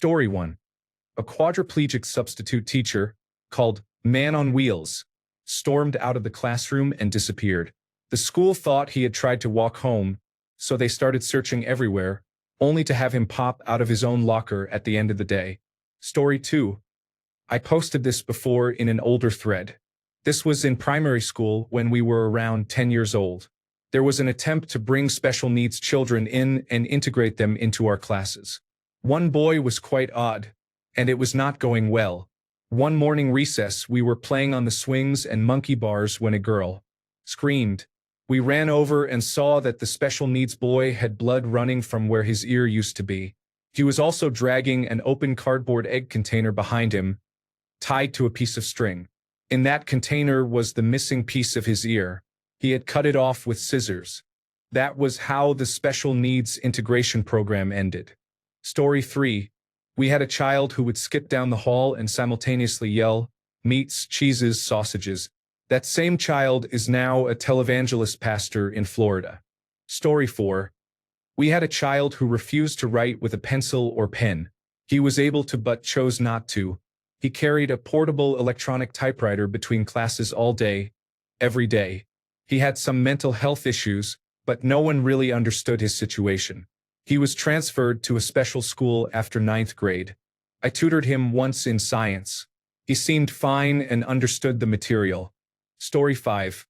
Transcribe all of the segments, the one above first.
Story 1. A quadriplegic substitute teacher, called Man on Wheels, stormed out of the classroom and disappeared. The school thought he had tried to walk home, so they started searching everywhere, only to have him pop out of his own locker at the end of the day. Story 2. I posted this before in an older thread. This was in primary school when we were around 10 years old. There was an attempt to bring special needs children in and integrate them into our classes. One boy was quite odd, and it was not going well. One morning recess, we were playing on the swings and monkey bars when a girl screamed. We ran over and saw that the special needs boy had blood running from where his ear used to be. He was also dragging an open cardboard egg container behind him, tied to a piece of string. In that container was the missing piece of his ear. He had cut it off with scissors. That was how the special needs integration program ended. Story 3. We had a child who would skip down the hall and simultaneously yell, "Meats, cheeses, sausages." That same child is now a televangelist pastor in Florida. Story 4. We had a child who refused to write with a pencil or pen. He was able to but chose not to. He carried a portable electronic typewriter between classes all day, every day. He had some mental health issues, but no one really understood his situation. He was transferred to a special school after 9th grade. I tutored him once in science. He seemed fine and understood the material. Story 5.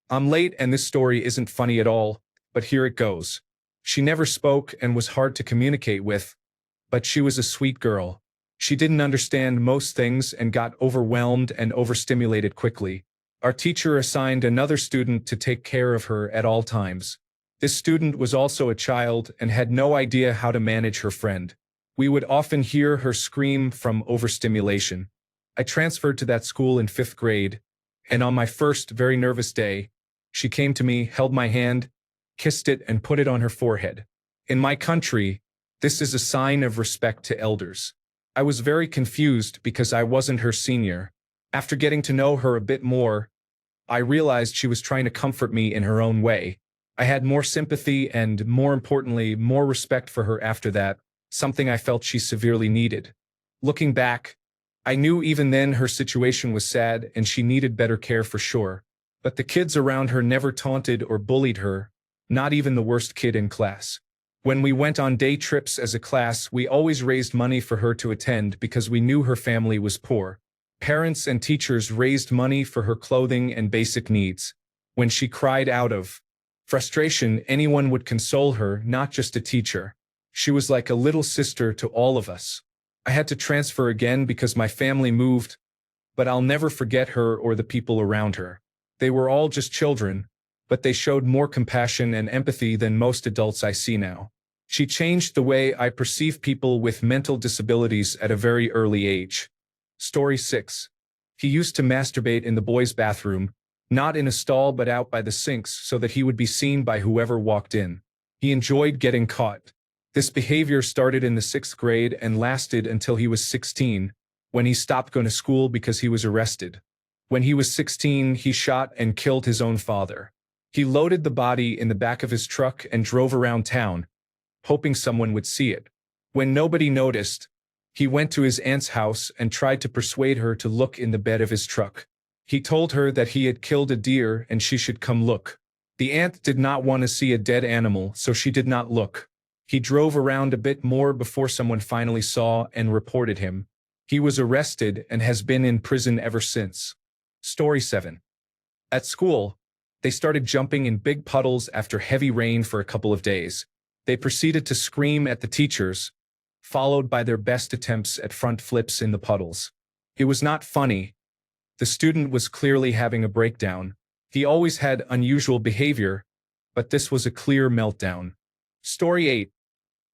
I'm late and this story isn't funny at all, but here it goes. She never spoke and was hard to communicate with, but she was a sweet girl. She didn't understand most things and got overwhelmed and overstimulated quickly. Our teacher assigned another student to take care of her at all times. This student was also a child and had no idea how to manage her friend. We would often hear her scream from overstimulation. I transferred to that school in 5th grade, and on my first very nervous day, she came to me, held my hand, kissed it, and put it on her forehead. In my country, this is a sign of respect to elders. I was very confused because I wasn't her senior. After getting to know her a bit more, I realized she was trying to comfort me in her own way. I had more sympathy and, more importantly, more respect for her after that, something I felt she severely needed. Looking back, I knew even then her situation was sad and she needed better care for sure. But the kids around her never taunted or bullied her, not even the worst kid in class. When we went on day trips as a class, we always raised money for her to attend because we knew her family was poor. Parents and teachers raised money for her clothing and basic needs. When she cried out of frustration, anyone would console her, not just a teacher. She was like a little sister to all of us. I had to transfer again because my family moved, but I'll never forget her or the people around her. They were all just children, but they showed more compassion and empathy than most adults I see now. She changed the way I perceive people with mental disabilities at a very early age. Story 6. He used to masturbate in the boys' bathroom, not in a stall but out by the sinks so that he would be seen by whoever walked in. He enjoyed getting caught. This behavior started in the 6th grade and lasted until he was 16, when he stopped going to school because he was arrested. When he was 16, he shot and killed his own father. He loaded the body in the back of his truck and drove around town, hoping someone would see it. When nobody noticed, he went to his aunt's house and tried to persuade her to look in the bed of his truck. He told her that he had killed a deer and she should come look. The aunt did not want to see a dead animal, so she did not look. He drove around a bit more before someone finally saw and reported him. He was arrested and has been in prison ever since. Story 7. At school, they started jumping in big puddles after heavy rain for a couple of days. They proceeded to scream at the teachers, followed by their best attempts at front flips in the puddles. It was not funny. The student was clearly having a breakdown. He always had unusual behavior, but this was a clear meltdown. Story 8.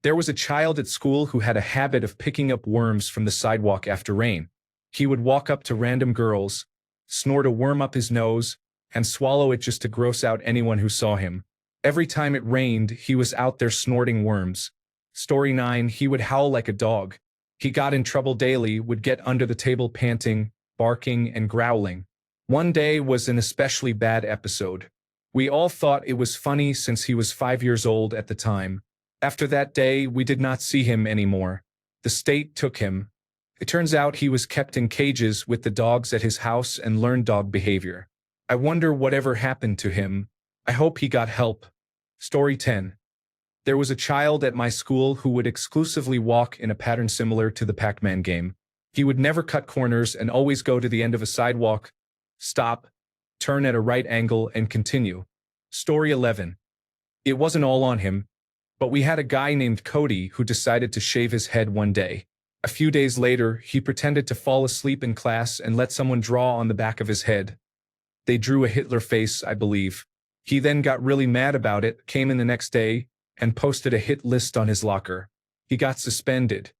There was a child at school who had a habit of picking up worms from the sidewalk after rain. He would walk up to random girls, snort a worm up his nose, and swallow it just to gross out anyone who saw him. Every time it rained, he was out there snorting worms. Story 9. He would howl like a dog. He got in trouble daily, would get under the table panting, barking, and growling. One day was an especially bad episode. We all thought it was funny since he was 5 years old at the time. After that day, we did not see him anymore. The state took him. It turns out he was kept in cages with the dogs at his house and learned dog behavior. I wonder whatever happened to him. I hope he got help. Story 10. There was a child at my school who would exclusively walk in a pattern similar to the Pac-Man game. He would never cut corners and always go to the end of a sidewalk, stop, turn at a right angle, and continue. Story 11. It wasn't all on him, but we had a guy named Cody who decided to shave his head one day. A few days later, he pretended to fall asleep in class and let someone draw on the back of his head. They drew a Hitler face, I believe. He then got really mad about it, came in the next day, and posted a hit list on his locker. He got suspended.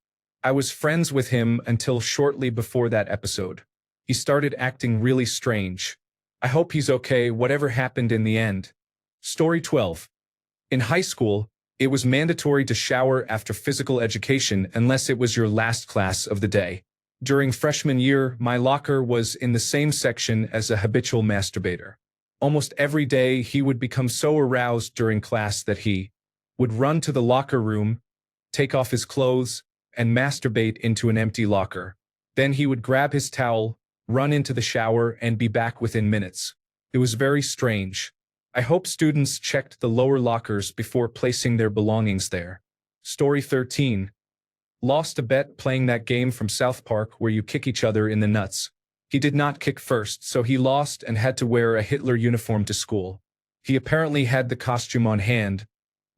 I was friends with him until shortly before that episode. He started acting really strange. I hope he's okay, whatever happened in the end. Story 12. In high school, it was mandatory to shower after physical education unless it was your last class of the day. During freshman year, my locker was in the same section as a habitual masturbator. Almost every day, he would become so aroused during class that he would run to the locker room, take off his clothes, and masturbate into an empty locker. Then he would grab his towel, run into the shower, and be back within minutes. It was very strange. I hope students checked the lower lockers before placing their belongings there. Story 13. Lost a bet playing that game from South Park where you kick each other in the nuts. He did not kick first, so he lost and had to wear a Hitler uniform to school. He apparently had the costume on hand,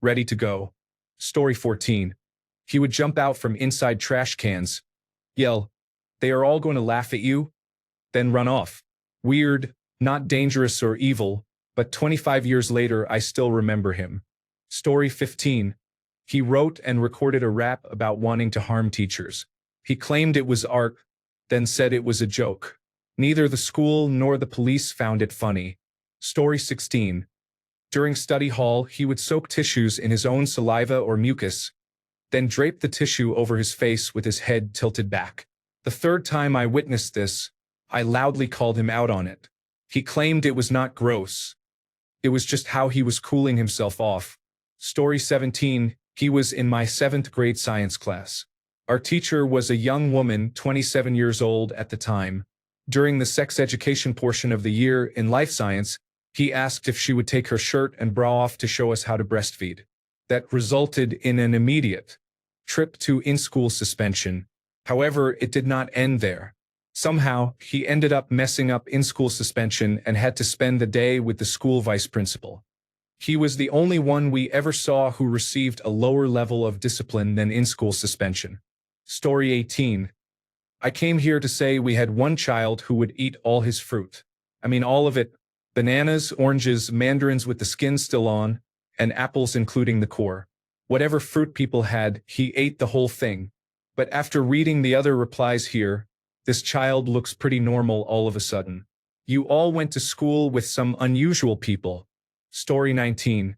ready to go. Story 14. He would jump out from inside trash cans, yell, "They are all going to laugh at you," then run off. Weird, not dangerous or evil, but 25 years later I still remember him. Story 15. He wrote and recorded a rap about wanting to harm teachers. He claimed it was art, then said it was a joke. Neither the school nor the police found it funny. Story 16. During study hall, he would soak tissues in his own saliva or mucus, then drape the tissue over his face with his head tilted back. The third time I witnessed this, I loudly called him out on it. He claimed it was not gross. It was just how he was cooling himself off. Story 17. He was in my 7th grade science class. Our teacher was a young woman, 27 years old at the time. During the sex education portion of the year in life science, he asked if she would take her shirt and bra off to show us how to breastfeed. That resulted in an immediate trip to in-school suspension. However, it did not end there. Somehow, he ended up messing up in-school suspension and had to spend the day with the school vice principal. He was the only one we ever saw who received a lower level of discipline than in-school suspension. Story 18. I came here to say we had one child who would eat all his fruit. I mean all of it. Bananas, oranges, mandarins with the skin still on, and apples including the core. Whatever fruit people had, he ate the whole thing. But after reading the other replies here, this child looks pretty normal all of a sudden. You all went to school with some unusual people. Story 19.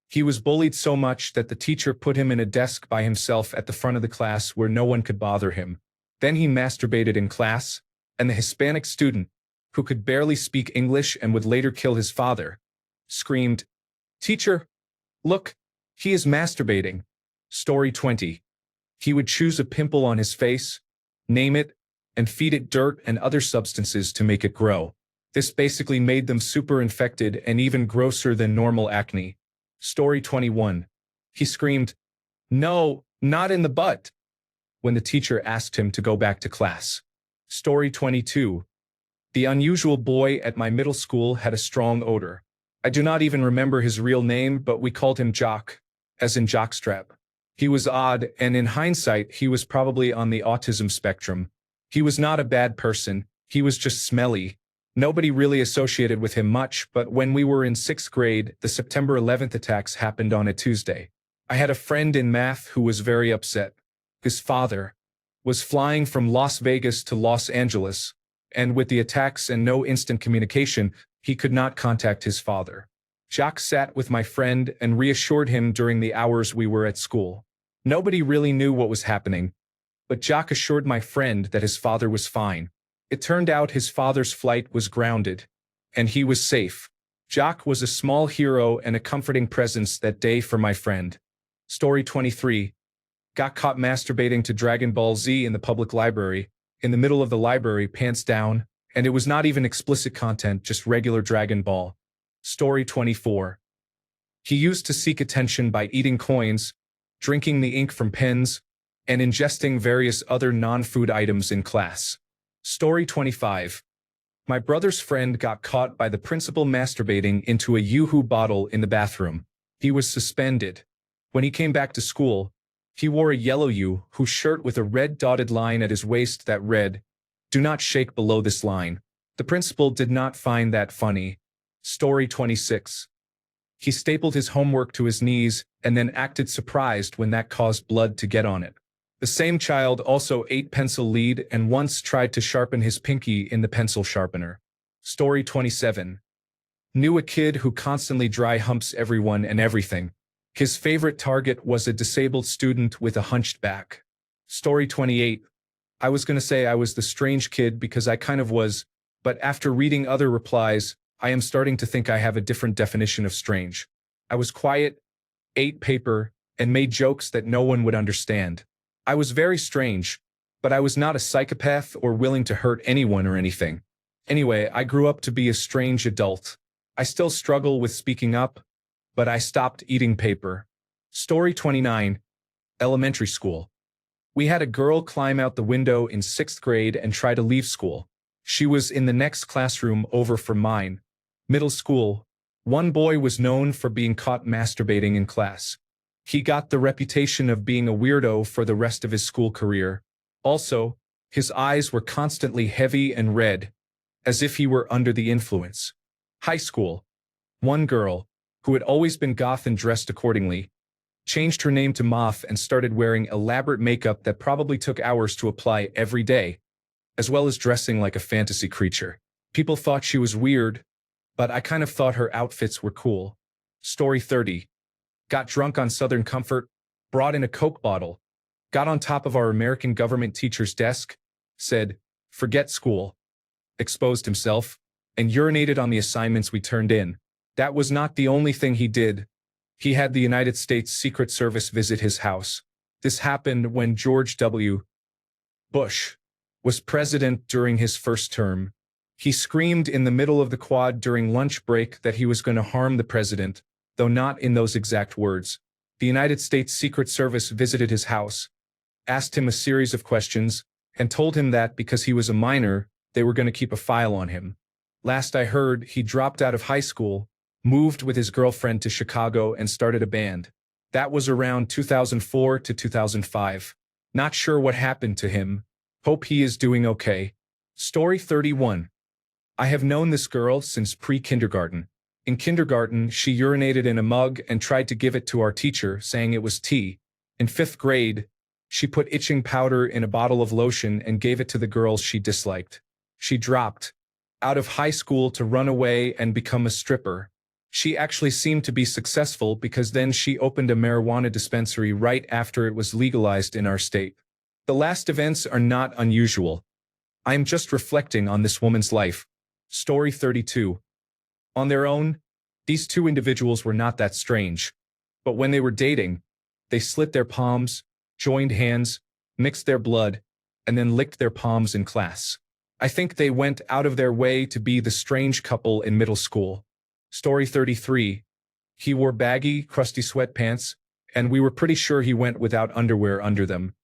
He was bullied so much that the teacher put him in a desk by himself at the front of the class where no one could bother him. Then he masturbated in class, and the Hispanic student, who could barely speak English and would later kill his father, screamed, "Teacher, look, he is masturbating." Story 20. He would choose a pimple on his face, name it, and feed it dirt and other substances to make it grow. This basically made them super infected and even grosser than normal acne. Story 21. He screamed, "No, not in the butt," when the teacher asked him to go back to class. Story 22. The unusual boy at my middle school had a strong odor. I do not even remember his real name, but we called him Jock, as in jockstrap. He was odd, and in hindsight, he was probably on the autism spectrum. He was not a bad person, he was just smelly. Nobody really associated with him much, but when we were in 6th grade, the September 11th attacks happened on a Tuesday. I had a friend in math who was very upset. His father was flying from Las Vegas to Los Angeles, and with the attacks and no instant communication, he could not contact his father. Jacques sat with my friend and reassured him during the hours we were at school. Nobody really knew what was happening, but Jacques assured my friend that his father was fine. It turned out his father's flight was grounded, and he was safe. Jacques was a small hero and a comforting presence that day for my friend. Story 23. Got caught masturbating to Dragon Ball Z in the public library, in the middle of the library, pants down, and it was not even explicit content, just regular Dragon Ball. Story 24. He used to seek attention by eating coins, drinking the ink from pens, and ingesting various other non-food items in class. Story 25. My brother's friend got caught by the principal masturbating into a Yoo-hoo bottle in the bathroom. He was suspended. When he came back to school, he wore a yellow Yoo-hoo shirt with a red dotted line at his waist that read, "Do not shake below this line." The principal did not find that funny. Story 26. He stapled his homework to his knees and then acted surprised when that caused blood to get on it. The same child also ate pencil lead and once tried to sharpen his pinky in the pencil sharpener. Story 27. Knew a kid who constantly dry humps everyone and everything. His favorite target was a disabled student with a hunched back. Story 28. I was gonna say I was the strange kid because I kind of was, but after reading other replies, I am starting to think I have a different definition of strange. I was quiet, ate paper, and made jokes that no one would understand. I was very strange, but I was not a psychopath or willing to hurt anyone or anything. Anyway, I grew up to be a strange adult. I still struggle with speaking up, but I stopped eating paper. Story 29. Elementary school. We had a girl climb out the window in 6th grade and try to leave school. She was in the next classroom over from mine. Middle school. One boy was known for being caught masturbating in class. He got the reputation of being a weirdo for the rest of his school career. Also, his eyes were constantly heavy and red, as if he were under the influence. High school. One girl, who had always been goth and dressed accordingly, changed her name to Moth and started wearing elaborate makeup that probably took hours to apply every day, as well as dressing like a fantasy creature. People thought she was weird, but I kind of thought her outfits were cool. Story 30. Got drunk on Southern Comfort, brought in a Coke bottle, got on top of our American government teacher's desk, said, "Forget school," exposed himself, and urinated on the assignments we turned in. That was not the only thing he did. He had the United States Secret Service visit his house. This happened when George W. Bush was president during his first term. He screamed in the middle of the quad during lunch break that he was going to harm the president, though not in those exact words. The United States Secret Service visited his house, asked him a series of questions, and told him that because he was a minor, they were going to keep a file on him. Last I heard, he dropped out of high school, moved with his girlfriend to Chicago and started a band. That was around 2004 to 2005. Not sure what happened to him. Hope he is doing okay. Story 31. I have known this girl since pre-kindergarten. In kindergarten, she urinated in a mug and tried to give it to our teacher, saying it was tea. In 5th grade, she put itching powder in a bottle of lotion and gave it to the girls she disliked. She dropped out of high school to run away and become a stripper. She actually seemed to be successful because then she opened a marijuana dispensary right after it was legalized in our state. The last events are not unusual. I am just reflecting on this woman's life. Story 32. On their own, these two individuals were not that strange. But when they were dating, they slit their palms, joined hands, mixed their blood, and then licked their palms in class. I think they went out of their way to be the strange couple in middle school. Story 33. He wore baggy, crusty sweatpants, and we were pretty sure he went without underwear under them.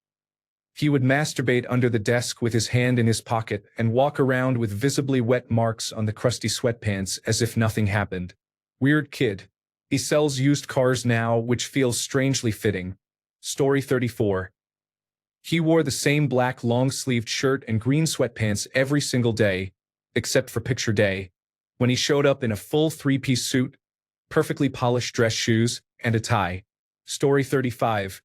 He would masturbate under the desk with his hand in his pocket and walk around with visibly wet marks on the crusty sweatpants as if nothing happened. Weird kid. He sells used cars now, which feels strangely fitting. Story 34. He wore the same black long-sleeved shirt and green sweatpants every single day, except for picture day, when he showed up in a full 3-piece suit, perfectly polished dress shoes, and a tie. Story 35.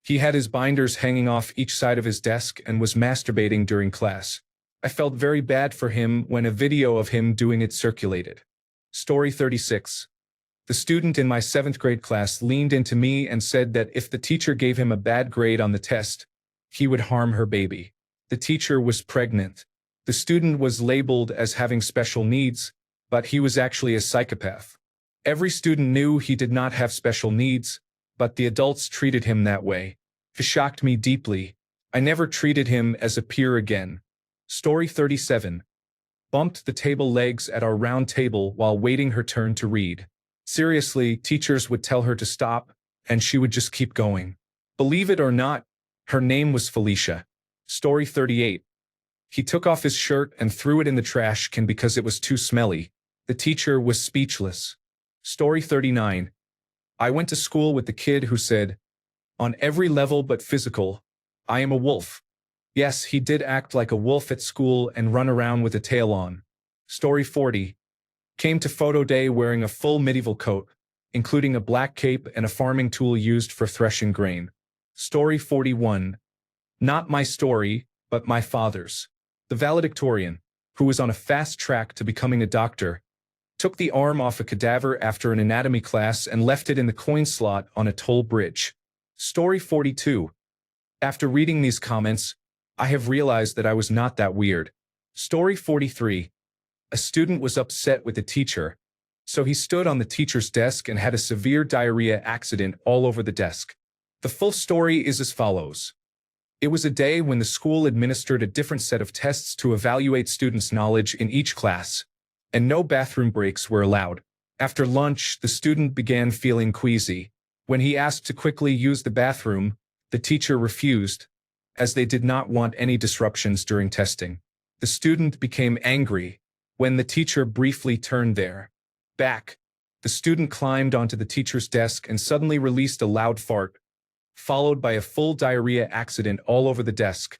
He had his binders hanging off each side of his desk and was masturbating during class. I felt very bad for him when a video of him doing it circulated. Story 36. The student in my 7th grade class leaned into me and said that if the teacher gave him a bad grade on the test, he would harm her baby. The teacher was pregnant. The student was labeled as having special needs, but he was actually a psychopath. Every student knew he did not have special needs, but the adults treated him that way. It shocked me deeply. I never treated him as a peer again. Story 37. Bumped the table legs at our round table while waiting her turn to read. Seriously, teachers would tell her to stop, and she would just keep going. Believe it or not, her name was Felicia. Story 38. He took off his shirt and threw it in the trash can because it was too smelly. The teacher was speechless. Story 39. I went to school with the kid who said, "On every level but physical, I am a wolf." Yes, he did act like a wolf at school and run around with a tail on. Story 40. Came to photo day wearing a full medieval coat, including a black cape and a farming tool used for threshing grain. Story 41. Not my story, but my father's. The valedictorian, who was on a fast track to becoming a doctor, took the arm off a cadaver after an anatomy class and left it in the coin slot on a toll bridge. Story 42. After reading these comments, I have realized that I was not that weird. Story 43. A student was upset with the teacher, so he stood on the teacher's desk and had a severe diarrhea accident all over the desk. The full story is as follows. It was a day when the school administered a different set of tests to evaluate students' knowledge in each class, and no bathroom breaks were allowed. After lunch, the student began feeling queasy. When he asked to quickly use the bathroom, the teacher refused, as they did not want any disruptions during testing. The student became angry when the teacher briefly turned their back. The student climbed onto the teacher's desk and suddenly released a loud fart, followed by a full diarrhea accident all over the desk,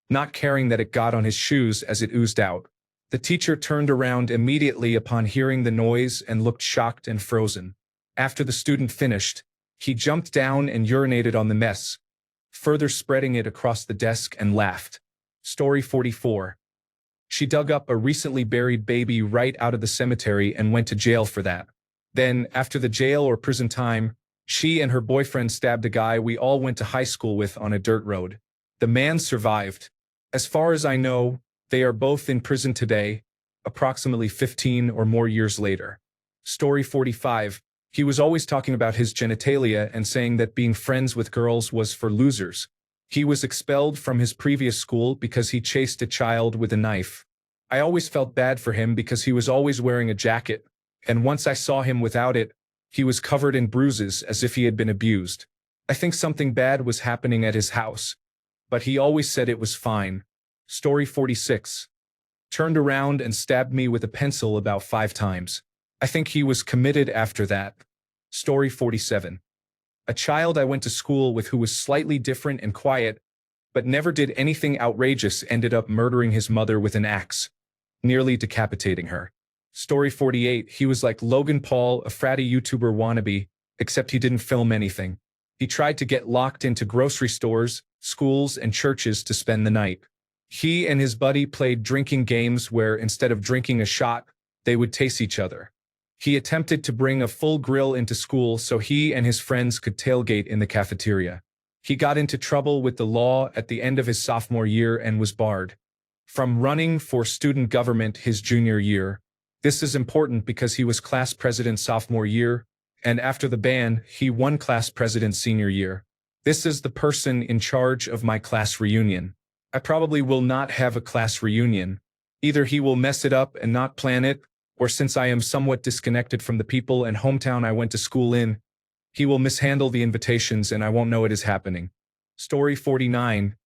not caring that it got on his shoes as it oozed out. The teacher turned around immediately upon hearing the noise and looked shocked and frozen. After the student finished, he jumped down and urinated on the mess, further spreading it across the desk, and laughed. Story 44. She dug up a recently buried baby right out of the cemetery and went to jail for that. Then, after the jail or prison time, she and her boyfriend stabbed a guy we all went to high school with on a dirt road. The man survived. As far as I know, they are both in prison today, approximately 15 or more years later. Story 45. He was always talking about his genitalia and saying that being friends with girls was for losers. He was expelled from his previous school because he chased a child with a knife. I always felt bad for him because he was always wearing a jacket, and once I saw him without it, he was covered in bruises as if he had been abused. I think something bad was happening at his house, but he always said it was fine. Story 46. Turned around and stabbed me with a pencil about 5 times. I think he was committed after that. Story 47. A child I went to school with who was slightly different and quiet, but never did anything outrageous, ended up murdering his mother with an axe, nearly decapitating her. Story 48. He was like Logan Paul, a fratty YouTuber wannabe, except he didn't film anything. He tried to get locked into grocery stores, schools, and churches to spend the night. He and his buddy played drinking games where instead of drinking a shot, they would taste each other. He attempted to bring a full grill into school so he and his friends could tailgate in the cafeteria. He got into trouble with the law at the end of his sophomore year and was barred from running for student government his junior year. This is important because he was class president sophomore year, and after the ban, he won class president senior year. This is the person in charge of my class reunion. I probably will not have a class reunion. Either he will mess it up and not plan it, or since I am somewhat disconnected from the people and hometown I went to school in, he will mishandle the invitations and I won't know it is happening. Story 49.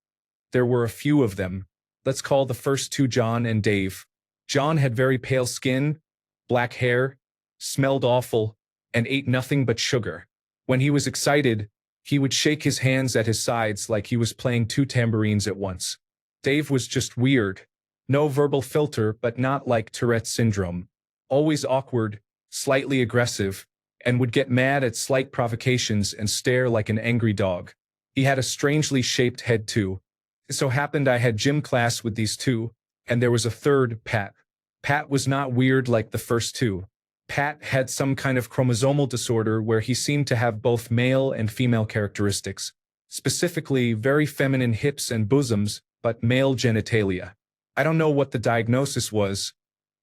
There were a few of them. Let's call the first 2 John and Dave. John had very pale skin, black hair, smelled awful, and ate nothing but sugar. When he was excited, he would shake his hands at his sides like he was playing 2 tambourines at once. Dave was just weird. No verbal filter, but not like Tourette's syndrome. Always awkward, slightly aggressive, and would get mad at slight provocations and stare like an angry dog. He had a strangely shaped head too. It so happened I had gym class with these 2, and there was a third, Pat. Pat was not weird like the first 2. Pat had some kind of chromosomal disorder where he seemed to have both male and female characteristics, specifically very feminine hips and bosoms, but male genitalia. I don't know what the diagnosis was,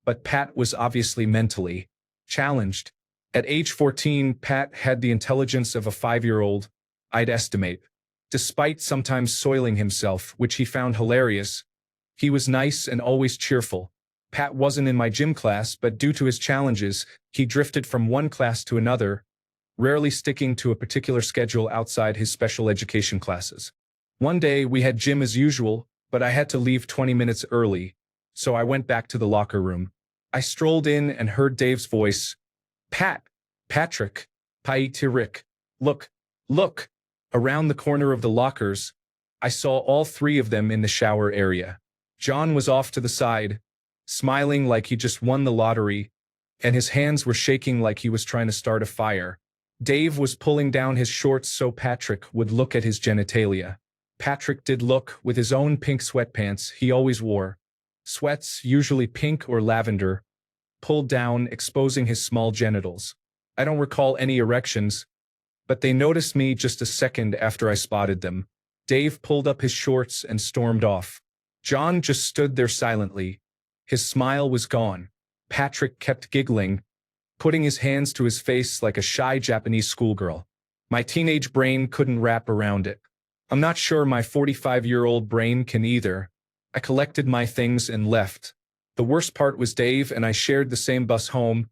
but Pat was obviously mentally challenged. At age 14, Pat had the intelligence of a 5-year-old, I'd estimate. Despite sometimes soiling himself, which he found hilarious, he was nice and always cheerful. Pat wasn't in my gym class, but due to his challenges, he drifted from one class to another, rarely sticking to a particular schedule outside his special education classes. One day we had gym as usual, but I had to leave 20 minutes early, so I went back to the locker room. I strolled in and heard Dave's voice. Patrick, Rick. Look. Around the corner of the lockers, I saw all three of them in the shower area. John was off to the side, smiling like he just won the lottery, and his hands were shaking like he was trying to start a fire. Dave was pulling down his shorts so Patrick would look at his genitalia. Patrick did look, with his own pink sweatpants he always wore. Sweats, usually pink or lavender, pulled down, exposing his small genitals. I don't recall any erections, but they noticed me just a second after I spotted them. Dave pulled up his shorts and stormed off. John just stood there silently. His smile was gone. Patrick kept giggling, putting his hands to his face like a shy Japanese schoolgirl. My teenage brain couldn't wrap around it. I'm not sure my 45-year-old brain can either. I collected my things and left. The worst part was Dave and I shared the same bus home,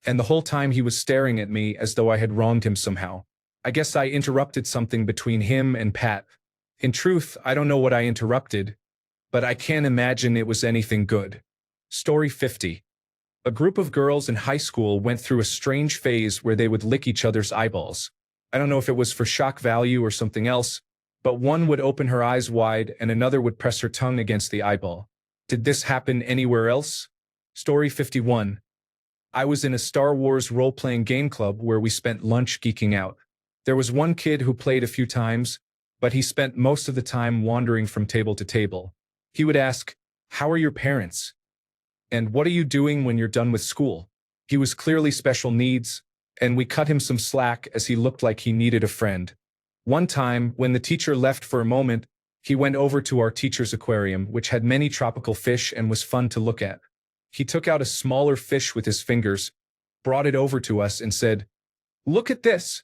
and the whole time he was staring at me as though I had wronged him somehow. I guess I interrupted something between him and Pat. In truth, I don't know what I interrupted, but I can't imagine it was anything good. Story 50. A group of girls in high school went through a strange phase where they would lick each other's eyeballs. I don't know if it was for shock value or something else, but one would open her eyes wide and another would press her tongue against the eyeball. Did this happen anywhere else? Story 51. I was in a Star Wars role-playing game club where we spent lunch geeking out. There was one kid who played a few times, but he spent most of the time wandering from table to table. He would ask, "How are your parents? And what are you doing when you're done with school?" He was clearly special needs, and we cut him some slack as he looked like he needed a friend. One time, when the teacher left for a moment, he went over to our teacher's aquarium, which had many tropical fish and was fun to look at. He took out a smaller fish with his fingers, brought it over to us and said, "Look at this."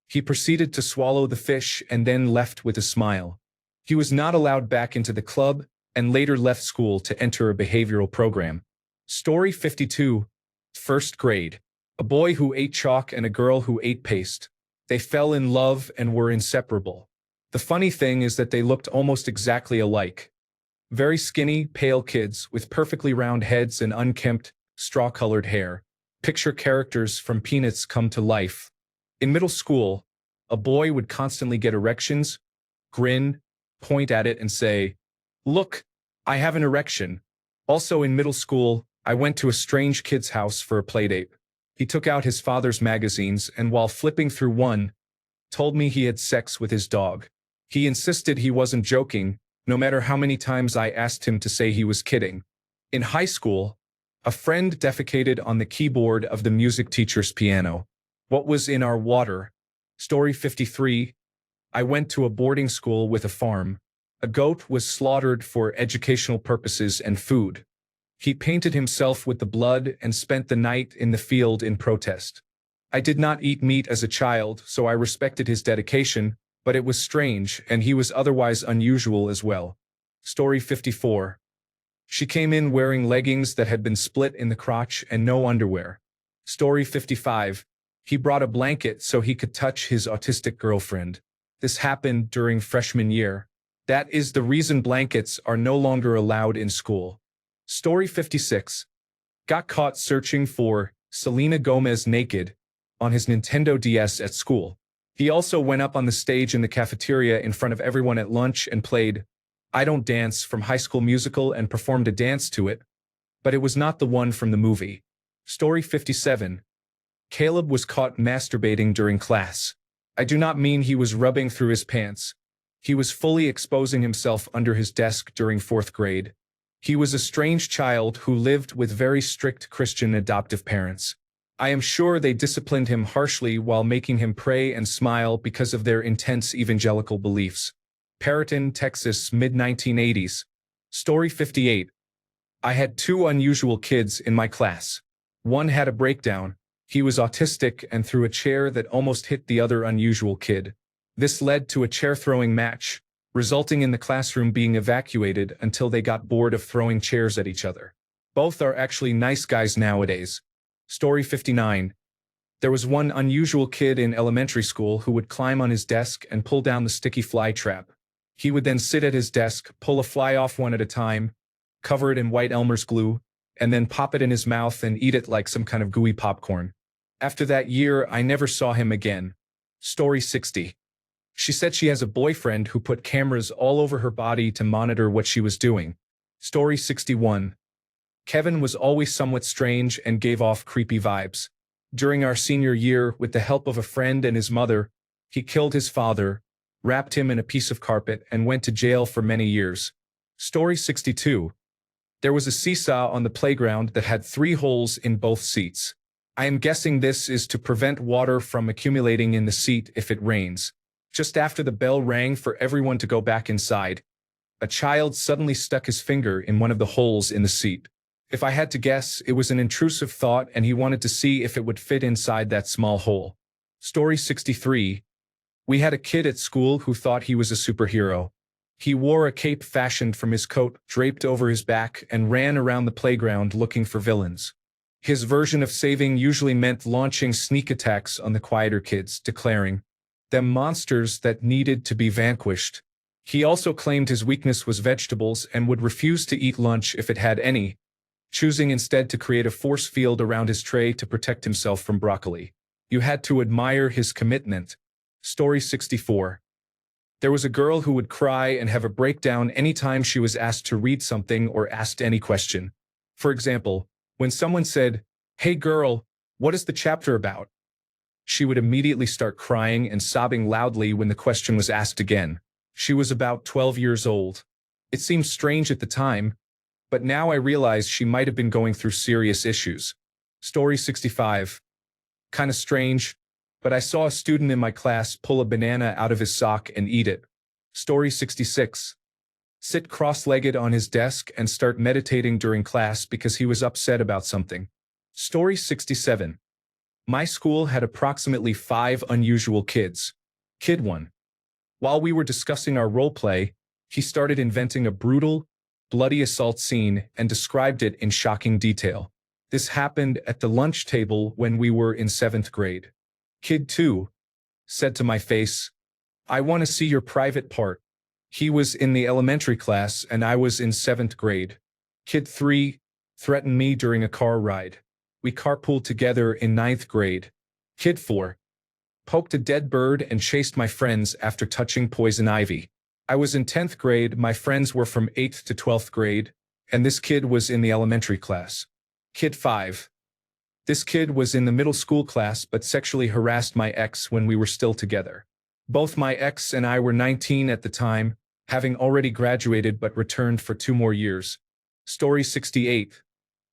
He proceeded to swallow the fish and then left with a smile. He was not allowed back into the club and later left school to enter a behavioral program. Story 52. First grade. A boy who ate chalk and a girl who ate paste. They fell in love and were inseparable. The funny thing is that they looked almost exactly alike. Very skinny, pale kids with perfectly round heads and unkempt, straw-colored hair. Picture characters from Peanuts come to life. In middle school, a boy would constantly get erections, grin, point at it and say, "Look, I have an erection." Also in middle school, I went to a strange kid's house for a playdate. He took out his father's magazines and while flipping through one, told me he had sex with his dog. He insisted he wasn't joking, no matter how many times I asked him to say he was kidding. In high school, a friend defecated on the keyboard of the music teacher's piano. What was in our water? Story 53. I went to a boarding school with a farm. A goat was slaughtered for educational purposes and food. He painted himself with the blood and spent the night in the field in protest. I did not eat meat as a child, so I respected his dedication, but it was strange, and he was otherwise unusual as well. Story 54. She came in wearing leggings that had been split in the crotch and no underwear. Story 55. He brought a blanket so he could touch his autistic girlfriend. This happened during freshman year. That is the reason blankets are no longer allowed in school. Story 56. Got caught searching for Selena Gomez naked on his Nintendo DS at school. He also went up on the stage in the cafeteria in front of everyone at lunch and played I Don't Dance from High School Musical and performed a dance to it, but it was not the one from the movie. Story 57. Caleb was caught masturbating during class. I do not mean he was rubbing through his pants. He was fully exposing himself under his desk during 4th grade. He was a strange child who lived with very strict Christian adoptive parents. I am sure they disciplined him harshly while making him pray and smile because of their intense evangelical beliefs. Perryton, Texas, mid-1980s. Story 58. I had 2 unusual kids in my class. One had a breakdown. He was autistic and threw a chair that almost hit the other unusual kid. This led to a chair-throwing match, resulting in the classroom being evacuated until they got bored of throwing chairs at each other. Both are actually nice guys nowadays. Story 59. There was one unusual kid in elementary school who would climb on his desk and pull down the sticky fly trap. He would then sit at his desk, pull a fly off one at a time, cover it in white Elmer's glue, and then pop it in his mouth and eat it like some kind of gooey popcorn. After that year, I never saw him again. Story 60. She said she has a boyfriend who put cameras all over her body to monitor what she was doing. Story 61. Kevin was always somewhat strange and gave off creepy vibes. During our senior year, with the help of a friend and his mother, he killed his father, wrapped him in a piece of carpet, and went to jail for many years. Story 62. There was a seesaw on the playground that had 3 holes in both seats. I am guessing this is to prevent water from accumulating in the seat if it rains. Just after the bell rang for everyone to go back inside, a child suddenly stuck his finger in one of the holes in the seat. If I had to guess, it was an intrusive thought and he wanted to see if it would fit inside that small hole. Story 63. We had a kid at school who thought he was a superhero. He wore a cape fashioned from his coat draped over his back and ran around the playground looking for villains. His version of saving usually meant launching sneak attacks on the quieter kids, declaring them monsters that needed to be vanquished. He also claimed his weakness was vegetables and would refuse to eat lunch if it had any, choosing instead to create a force field around his tray to protect himself from broccoli. You had to admire his commitment. Story 64. There was a girl who would cry and have a breakdown anytime she was asked to read something or asked any question. For example, when someone said, "Hey girl, what is the chapter about?" she would immediately start crying and sobbing loudly when the question was asked again. She was about 12 years old. It seemed strange at the time, but now I realize she might have been going through serious issues. Story 65. Kinda strange, but I saw a student in my class pull a banana out of his sock and eat it. Story 66. Sit cross-legged on his desk and start meditating during class because he was upset about something. Story 67. My school had approximately 5 unusual kids. Kid 1. While we were discussing our role play, he started inventing a brutal, bloody assault scene and described it in shocking detail. This happened at the lunch table when we were in 7th grade. Kid 2 said to my face, "I want to see your private part." He was in the elementary class and I was in 7th grade. Kid 3 threatened me during a car ride. We carpooled together in 9th grade. Kid 4 poked a dead bird and chased my friends after touching poison ivy. I was in 10th grade, my friends were from 8th to 12th grade, and this kid was in the elementary class. Kid 5. This kid was in the middle school class but sexually harassed my ex when we were still together. Both my ex and I were 19 at the time, having already graduated but returned for 2 more years. Story 68.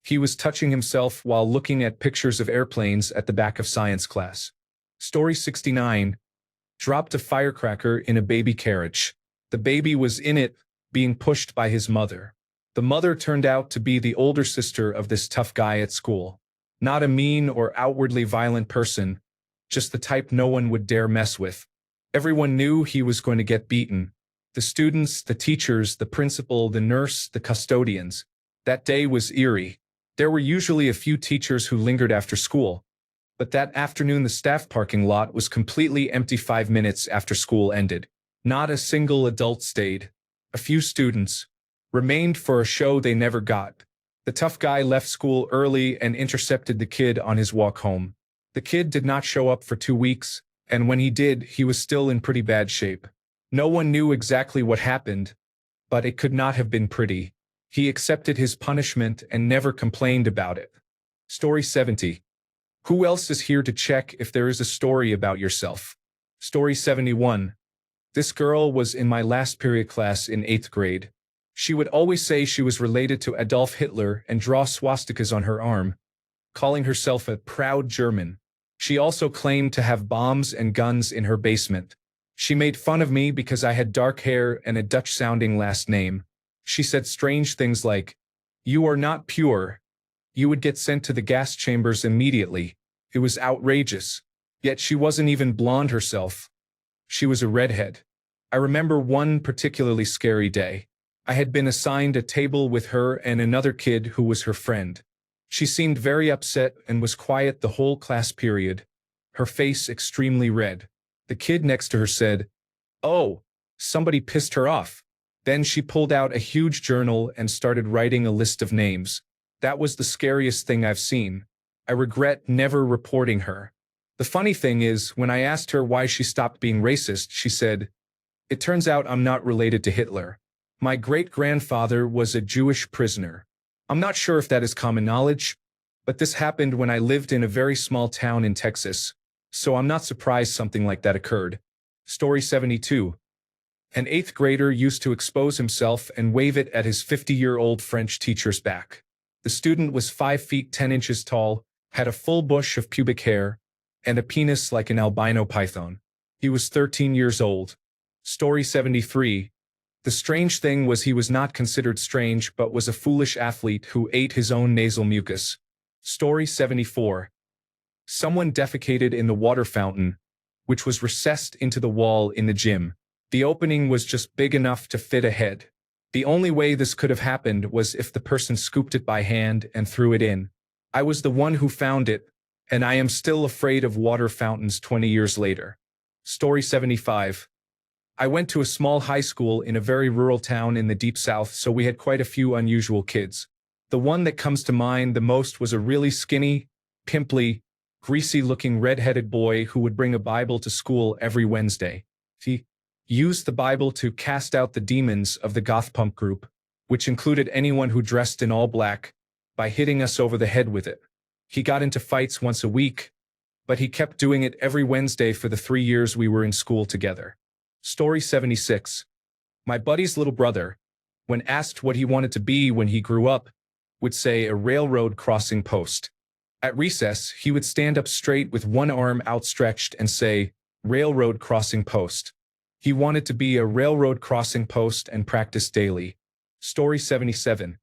He was touching himself while looking at pictures of airplanes at the back of science class. Story 69. Dropped a firecracker in a baby carriage. The baby was in it, being pushed by his mother. The mother turned out to be the older sister of this tough guy at school. Not a mean or outwardly violent person, just the type no one would dare mess with. Everyone knew he was going to get beaten. The students, the teachers, the principal, the nurse, the custodians. That day was eerie. There were usually a few teachers who lingered after school, but that afternoon the staff parking lot was completely empty 5 minutes after school ended. Not a single adult stayed. A few students remained for a show they never got. The tough guy left school early and intercepted the kid on his walk home. The kid did not show up for 2 weeks, and when he did, he was still in pretty bad shape. No one knew exactly what happened, but it could not have been pretty. He accepted his punishment and never complained about it. Story 70. Who else is here to check if there is a story about yourself? Story 71. This girl was in my last period class in 8th grade. She would always say she was related to Adolf Hitler and draw swastikas on her arm, calling herself a proud German. She also claimed to have bombs and guns in her basement. She made fun of me because I had dark hair and a Dutch-sounding last name. She said strange things like, "You are not pure. You would get sent to the gas chambers immediately." It was outrageous. Yet she wasn't even blonde herself. She was a redhead. I remember one particularly scary day. I had been assigned a table with her and another kid who was her friend. She seemed very upset and was quiet the whole class period, her face extremely red. The kid next to her said, "Oh, somebody pissed her off." Then she pulled out a huge journal and started writing a list of names. That was the scariest thing I've seen. I regret never reporting her. The funny thing is, when I asked her why she stopped being racist, she said, "It turns out I'm not related to Hitler. My great-grandfather was a Jewish prisoner." I'm not sure if that is common knowledge, but this happened when I lived in a very small town in Texas, so I'm not surprised something like that occurred. Story 72. An 8th grader used to expose himself and wave it at his 50-year-old French teacher's back. The student was 5 feet 10 inches tall, had a full bush of pubic hair, and a penis like an albino python. He was 13 years old. Story 73. The strange thing was he was not considered strange but was a foolish athlete who ate his own nasal mucus. Story 74. Someone defecated in the water fountain, which was recessed into the wall in the gym. The opening was just big enough to fit a head. The only way this could have happened was if the person scooped it by hand and threw it in. I was the one who found it, and I am still afraid of water fountains 20 years later. Story 75. I went to a small high school in a very rural town in the deep south, so we had quite a few unusual kids. The one that comes to mind the most was a really skinny, pimply, greasy-looking red-headed boy who would bring a Bible to school every Wednesday. He used the Bible to cast out the demons of the goth punk group, which included anyone who dressed in all black, by hitting us over the head with it. He got into fights once a week, but he kept doing it every Wednesday for the 3 years we were in school together. Story 76. My buddy's little brother, when asked what he wanted to be when he grew up, would say a railroad crossing post. At recess, he would stand up straight with one arm outstretched and say, "Railroad crossing post." He wanted to be a railroad crossing post and practice daily. Story 77.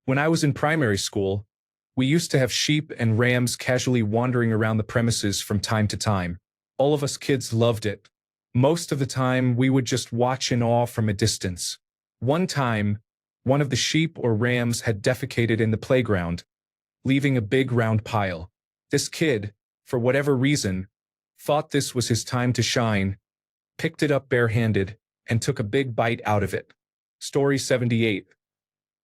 When I was in primary school, we used to have sheep and rams casually wandering around the premises from time to time. All of us kids loved it. Most of the time, we would just watch in awe from a distance. One time, one of the sheep or rams had defecated in the playground, leaving a big round pile. This kid, for whatever reason, thought this was his time to shine, picked it up barehanded, and took a big bite out of it. Story 78.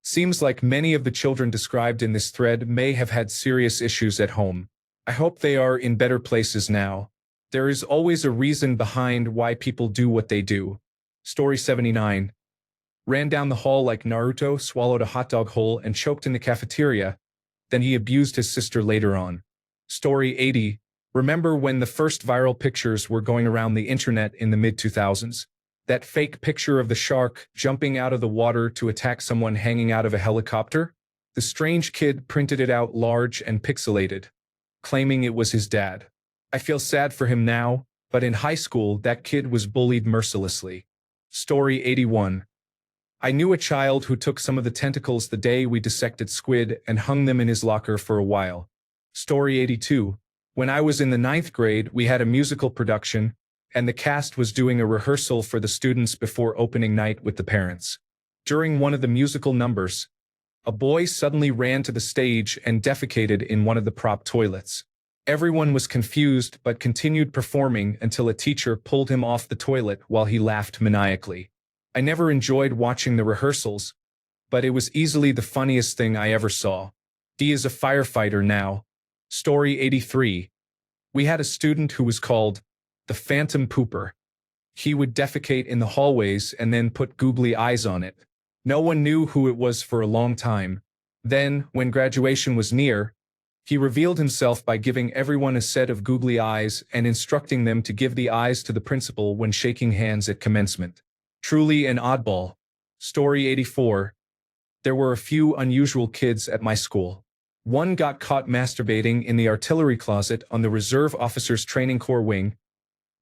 Seems like many of the children described in this thread may have had serious issues at home. I hope they are in better places now. There is always a reason behind why people do what they do. Story 79. Ran down the hall like Naruto, swallowed a hot dog whole, and choked in the cafeteria. Then he abused his sister later on. Story 80. Remember when the first viral pictures were going around the internet in the mid-2000s? That fake picture of the shark jumping out of the water to attack someone hanging out of a helicopter? The strange kid printed it out large and pixelated, claiming it was his dad. I feel sad for him now, but in high school that kid was bullied mercilessly. Story 81. I knew a child who took some of the tentacles the day we dissected squid and hung them in his locker for a while. Story 82. When I was in the 9th grade, we had a musical production, and the cast was doing a rehearsal for the students before opening night with the parents. During one of the musical numbers, a boy suddenly ran to the stage and defecated in one of the prop toilets. Everyone was confused but continued performing until a teacher pulled him off the toilet while he laughed maniacally. I never enjoyed watching the rehearsals, but it was easily the funniest thing I ever saw. D is a firefighter now. Story 83. We had a student who was called the Phantom Pooper. He would defecate in the hallways and then put googly eyes on it. No one knew who it was for a long time. Then, when graduation was near, he revealed himself by giving everyone a set of googly eyes and instructing them to give the eyes to the principal when shaking hands at commencement. Truly an oddball. Story 84. There were a few unusual kids at my school. One got caught masturbating in the artillery closet on the Reserve Officers Training Corps wing,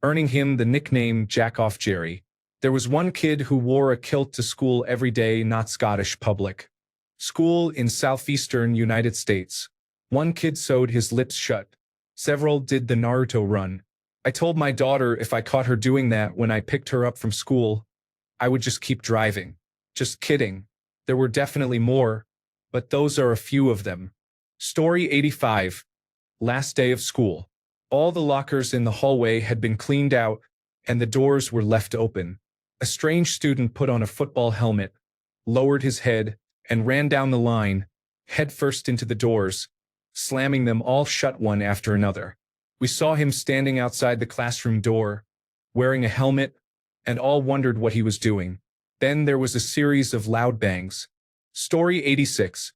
earning him the nickname Jack-Off Jerry. There was one kid who wore a kilt to school every day, not Scottish public school in southeastern United States. One kid sewed his lips shut. Several did the Naruto run. I told my daughter if I caught her doing that when I picked her up from school, I would just keep driving. Just kidding. There were definitely more, but those are a few of them. Story 85. Last day of school. All the lockers in the hallway had been cleaned out, and the doors were left open. A strange student put on a football helmet, lowered his head, and ran down the line, headfirst into the doors, slamming them all shut one after another. We saw him standing outside the classroom door, wearing a helmet, and all wondered what he was doing. Then there was a series of loud bangs. Story 86.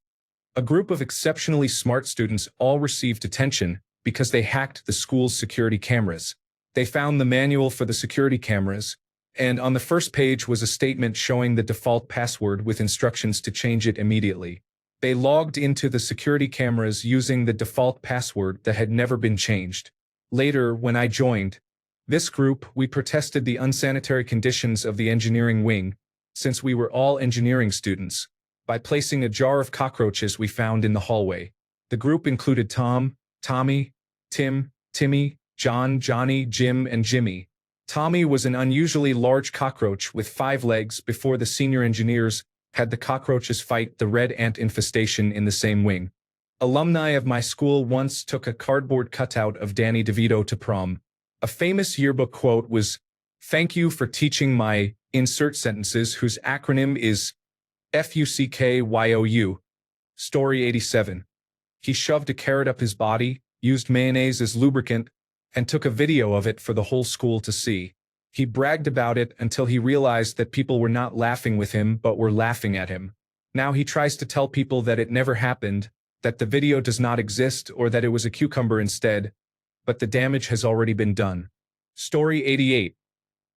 A group of exceptionally smart students all received detention because they hacked the school's security cameras. They found the manual for the security cameras, and on the first page was a statement showing the default password with instructions to change it immediately. They logged into the security cameras using the default password that had never been changed. Later, when I joined this group, we protested the unsanitary conditions of the engineering wing, since we were all engineering students, by placing a jar of cockroaches we found in the hallway. The group included Tom, Tommy, Tim, Timmy, John, Johnny, Jim, and Jimmy. Tommy was an unusually large cockroach with 5 legs before the senior engineers had the cockroaches fight the red ant infestation in the same wing. Alumni of my school once took a cardboard cutout of Danny DeVito to prom. A famous yearbook quote was, "Thank you for teaching my insert sentences whose acronym is FUCKYOU. Story 87. He shoved a carrot up his body, used mayonnaise as lubricant, and took a video of it for the whole school to see. He bragged about it until he realized that people were not laughing with him but were laughing at him. Now he tries to tell people that it never happened, that the video does not exist, or that it was a cucumber instead, but the damage has already been done. Story 88.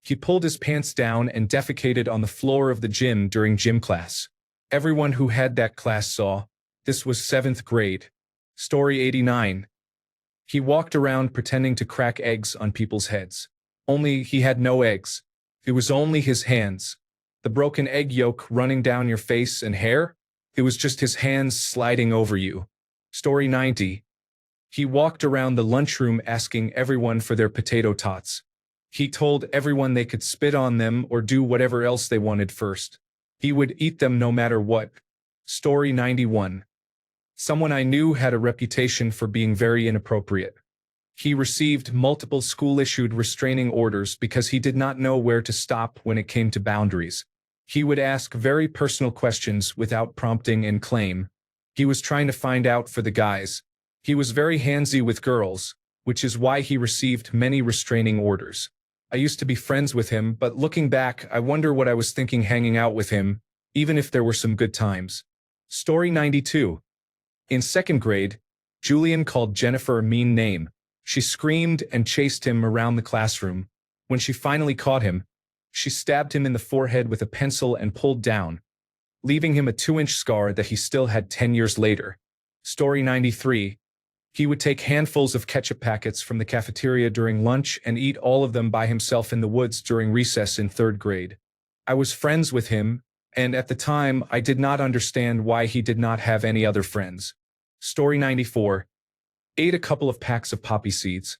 He pulled his pants down and defecated on the floor of the gym during gym class. Everyone who had that class saw. This was 7th grade. Story 89. He walked around pretending to crack eggs on people's heads. Only he had no eggs. It was only his hands. The broken egg yolk running down your face and hair? It was just his hands sliding over you. Story 90. He walked around the lunchroom asking everyone for their potato tots. He told everyone they could spit on them or do whatever else they wanted first. He would eat them no matter what. Story 91. Someone I knew had a reputation for being very inappropriate. He received multiple school-issued restraining orders because he did not know where to stop when it came to boundaries. He would ask very personal questions without prompting and claim. He was trying to find out for the guys. He was very handsy with girls, which is why he received many restraining orders. I used to be friends with him, but looking back, I wonder what I was thinking hanging out with him, even if there were some good times. Story 92. In 2nd grade, Julian called Jennifer a mean name. She screamed and chased him around the classroom. When she finally caught him, she stabbed him in the forehead with a pencil and pulled down, leaving him a 2-inch scar that he still had 10 years later. Story 93. He would take handfuls of ketchup packets from the cafeteria during lunch and eat all of them by himself in the woods during recess in 3rd grade. I was friends with him, and at the time I did not understand why he did not have any other friends. Story 94. Ate a couple of packs of poppy seeds.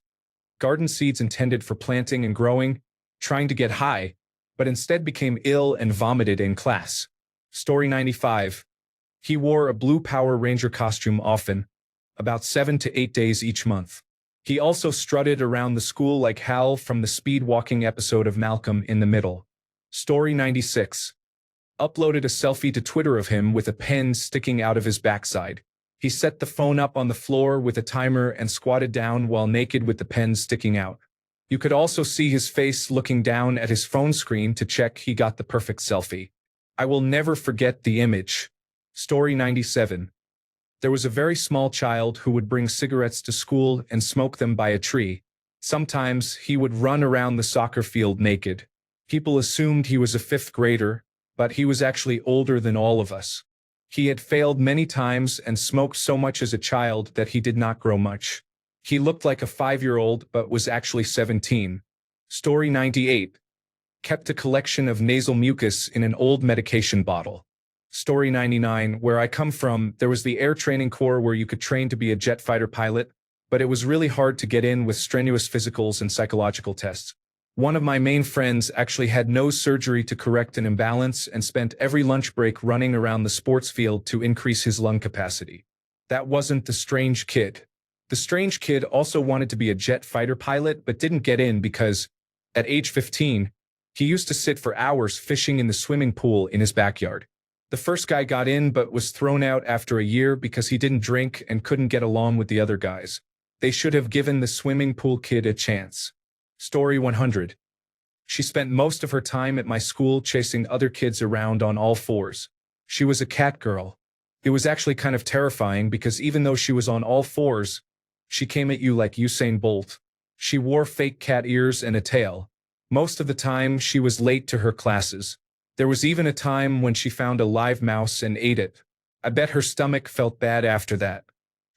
Garden seeds intended for planting and growing, trying to get high, but instead became ill and vomited in class. Story 95. He wore a blue Power Ranger costume often, about 7 to 8 days each month. He also strutted around the school like Hal from the speed walking episode of Malcolm in the Middle. Story 96. Uploaded a selfie to Twitter of him with a pen sticking out of his backside. He set the phone up on the floor with a timer and squatted down while naked with the pen sticking out. You could also see his face looking down at his phone screen to check he got the perfect selfie. I will never forget the image. Story 97. There was a very small child who would bring cigarettes to school and smoke them by a tree. Sometimes he would run around the soccer field naked. People assumed he was a 5th grader, but he was actually older than all of us. He had failed many times and smoked so much as a child that he did not grow much. He looked like a 5-year-old but was actually 17. Story 98. Kept a collection of nasal mucus in an old medication bottle. Story 99. Where I come from, there was the Air Training Corps where you could train to be a jet fighter pilot, but it was really hard to get in with strenuous physicals and psychological tests. One of my main friends actually had nose surgery to correct an imbalance and spent every lunch break running around the sports field to increase his lung capacity. That wasn't the strange kid. The strange kid also wanted to be a jet fighter pilot but didn't get in because, at age 15, he used to sit for hours fishing in the swimming pool in his backyard. The first guy got in but was thrown out after a year because he didn't drink and couldn't get along with the other guys. They should have given the swimming pool kid a chance. Story 100. She spent most of her time at my school chasing other kids around on all fours. She was a cat girl. It was actually kind of terrifying because even though she was on all fours, she came at you like Usain Bolt. She wore fake cat ears and a tail. Most of the time, she was late to her classes. There was even a time when she found a live mouse and ate it. I bet her stomach felt bad after that.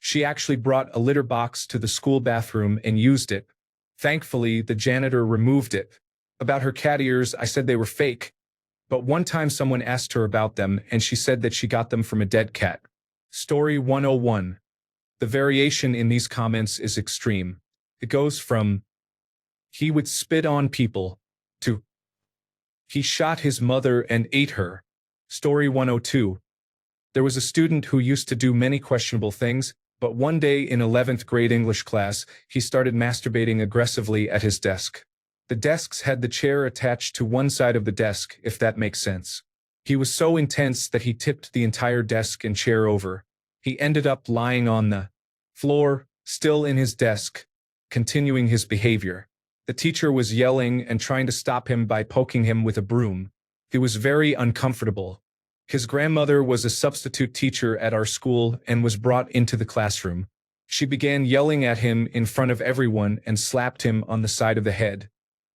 She actually brought a litter box to the school bathroom and used it. Thankfully, the janitor removed it. About her cat ears, I said they were fake. But one time someone asked her about them and she said that she got them from a dead cat. Story 101. The variation in these comments is extreme. It goes from, he would spit on people, to, he shot his mother and ate her. Story 102. There was a student who used to do many questionable things, but one day in 11th grade English class, he started masturbating aggressively at his desk. The desks had the chair attached to one side of the desk, if that makes sense. He was so intense that he tipped the entire desk and chair over. He ended up lying on the floor, still in his desk, continuing his behavior. The teacher was yelling and trying to stop him by poking him with a broom. He was very uncomfortable. His grandmother was a substitute teacher at our school and was brought into the classroom. She began yelling at him in front of everyone and slapped him on the side of the head.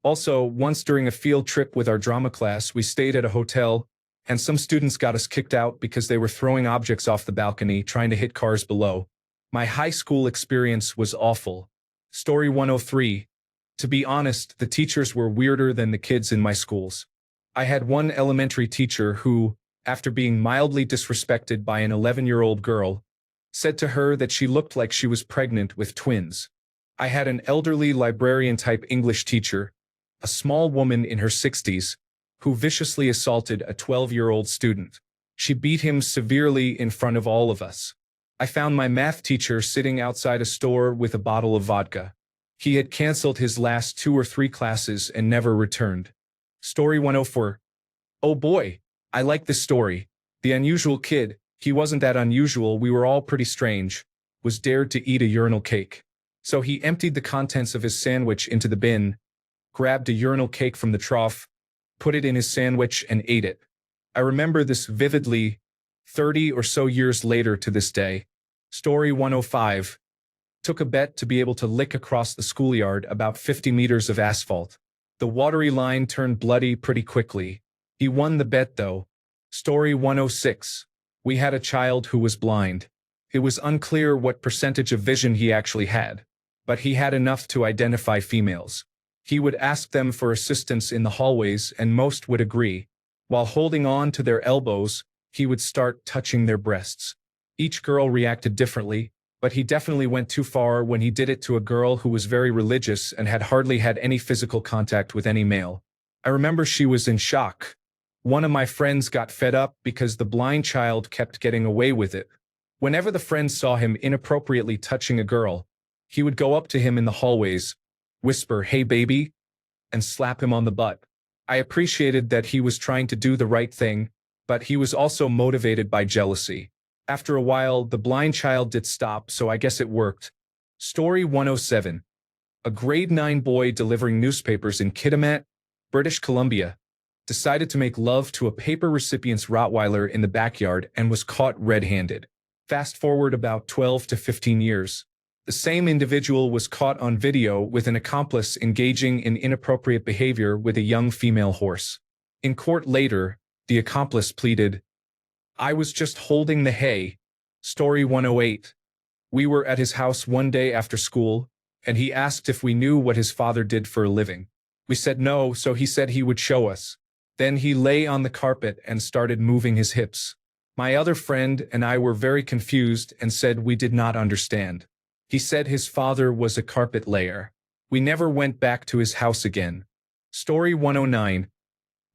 Also, once during a field trip with our drama class, we stayed at a hotel, and some students got us kicked out because they were throwing objects off the balcony trying to hit cars below. My high school experience was awful. Story 103. To be honest, the teachers were weirder than the kids in my schools. I had one elementary teacher who, after being mildly disrespected by an 11-year-old girl, said to her that she looked like she was pregnant with twins. I had an elderly librarian-type English teacher, a small woman in her 60s, who viciously assaulted a 12-year-old student. She beat him severely in front of all of us. I found my math teacher sitting outside a store with a bottle of vodka. He had canceled his last 2 or 3 classes and never returned. Story 104. Oh boy, I like this story. The unusual kid, he wasn't that unusual, we were all pretty strange, was dared to eat a urinal cake. So he emptied the contents of his sandwich into the bin, grabbed a urinal cake from the trough, put it in his sandwich and ate it. I remember this vividly, 30 or so years later to this day. Story 105. Took a bet to be able to lick across the schoolyard about 50 meters of asphalt. The watery line turned bloody pretty quickly. He won the bet though. Story 106. We had a child who was blind. It was unclear what percentage of vision he actually had, but he had enough to identify females. He would ask them for assistance in the hallways and most would agree. While holding on to their elbows, he would start touching their breasts. Each girl reacted differently, but he definitely went too far when he did it to a girl who was very religious and had hardly had any physical contact with any male. I remember she was in shock. One of my friends got fed up because the blind child kept getting away with it. Whenever the friend saw him inappropriately touching a girl, he would go up to him in the hallways, whisper, "Hey baby," and slap him on the butt. I appreciated that he was trying to do the right thing, but he was also motivated by jealousy. After a while, the blind child did stop, so I guess it worked. Story 107. A grade 9 boy delivering newspapers in Kitimat, British Columbia, decided to make love to a paper recipient's Rottweiler in the backyard and was caught red-handed. Fast forward about 12 to 15 years. The same individual was caught on video with an accomplice engaging in inappropriate behavior with a young female horse. In court later, the accomplice pleaded, "I was just holding the hay." Story 108. We were at his house one day after school, and he asked if we knew what his father did for a living. We said no, so he said he would show us. Then he lay on the carpet and started moving his hips. My other friend and I were very confused and said we did not understand. He said his father was a carpet layer. We never went back to his house again. Story 109.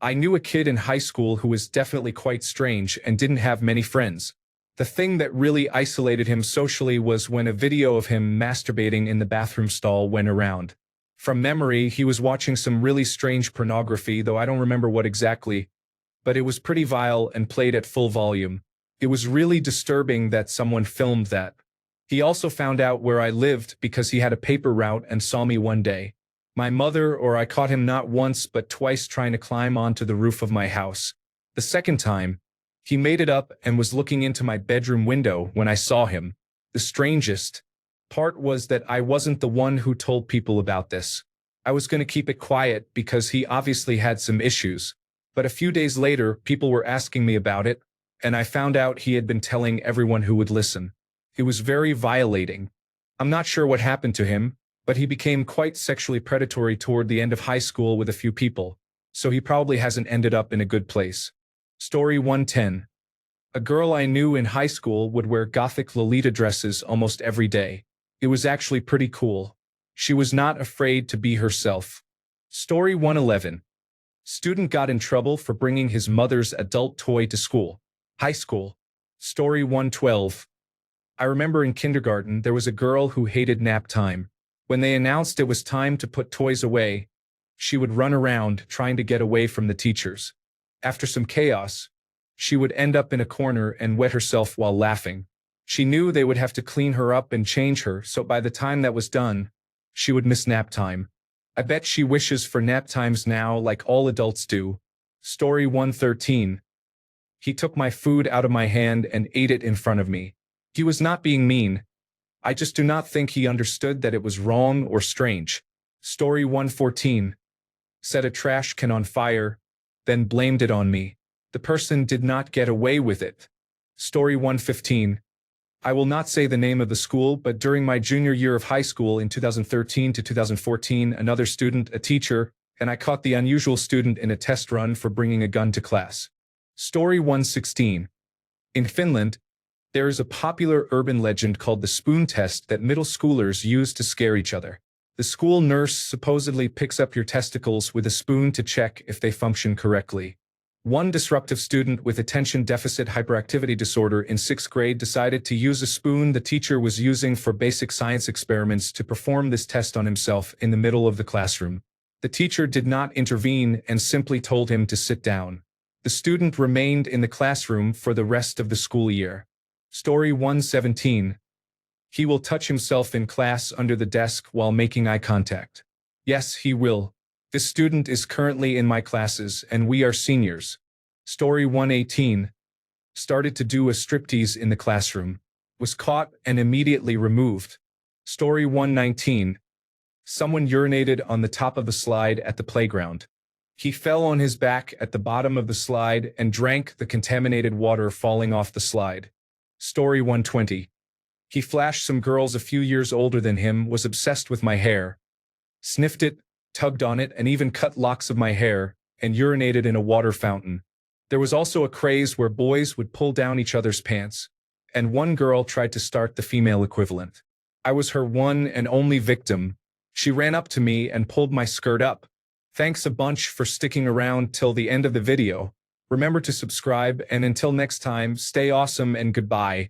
I knew a kid in high school who was definitely quite strange and didn't have many friends. The thing that really isolated him socially was when a video of him masturbating in the bathroom stall went around. From memory, he was watching some really strange pornography, though I don't remember what exactly, but it was pretty vile and played at full volume. It was really disturbing that someone filmed that. He also found out where I lived because he had a paper route and saw me one day. My mother or I caught him not once but twice trying to climb onto the roof of my house. The second time, he made it up and was looking into my bedroom window when I saw him. The strangest part was that I wasn't the one who told people about this. I was going to keep it quiet because he obviously had some issues. But a few days later, people were asking me about it, and I found out he had been telling everyone who would listen. It was very violating. I'm not sure what happened to him, but he became quite sexually predatory toward the end of high school with a few people, so he probably hasn't ended up in a good place. Story 110. A girl I knew in high school would wear gothic Lolita dresses almost every day. It was actually pretty cool. She was not afraid to be herself. Story 111. Student got in trouble for bringing his mother's adult toy to school. High school. Story 112. I remember in kindergarten there was a girl who hated nap time. When they announced it was time to put toys away, she would run around trying to get away from the teachers. After some chaos, she would end up in a corner and wet herself while laughing. She knew they would have to clean her up and change her, so by the time that was done, she would miss nap time. I bet she wishes for nap times now like all adults do. Story 113. He took my food out of my hand and ate it in front of me. He was not being mean. I just do not think he understood that it was wrong or strange. Story 114. Set a trash can on fire, then blamed it on me. The person did not get away with it. Story 115. I will not say the name of the school, but during my junior year of high school in 2013 to 2014, another student, a teacher, and I caught the unusual student in a test run for bringing a gun to class. Story 116. In Finland, there is a popular urban legend called the spoon test that middle schoolers use to scare each other. The school nurse supposedly picks up your testicles with a spoon to check if they function correctly. One disruptive student with attention deficit hyperactivity disorder in 6th grade decided to use a spoon the teacher was using for basic science experiments to perform this test on himself in the middle of the classroom. The teacher did not intervene and simply told him to sit down. The student remained in the classroom for the rest of the school year. Story 117. He will touch himself in class under the desk while making eye contact. Yes, he will. This student is currently in my classes and we are seniors. Story 118. Started to do a striptease in the classroom. Was caught and immediately removed. Story 119. Someone urinated on the top of the slide at the playground. He fell on his back at the bottom of the slide and drank the contaminated water falling off the slide. Story 120. He flashed some girls a few years older than him, was obsessed with my hair. Sniffed it, tugged on it, and even cut locks of my hair, and urinated in a water fountain. There was also a craze where boys would pull down each other's pants, and one girl tried to start the female equivalent. I was her one and only victim. She ran up to me and pulled my skirt up. Thanks a bunch for sticking around till the end of the video. Remember to subscribe, and until next time, stay awesome and goodbye.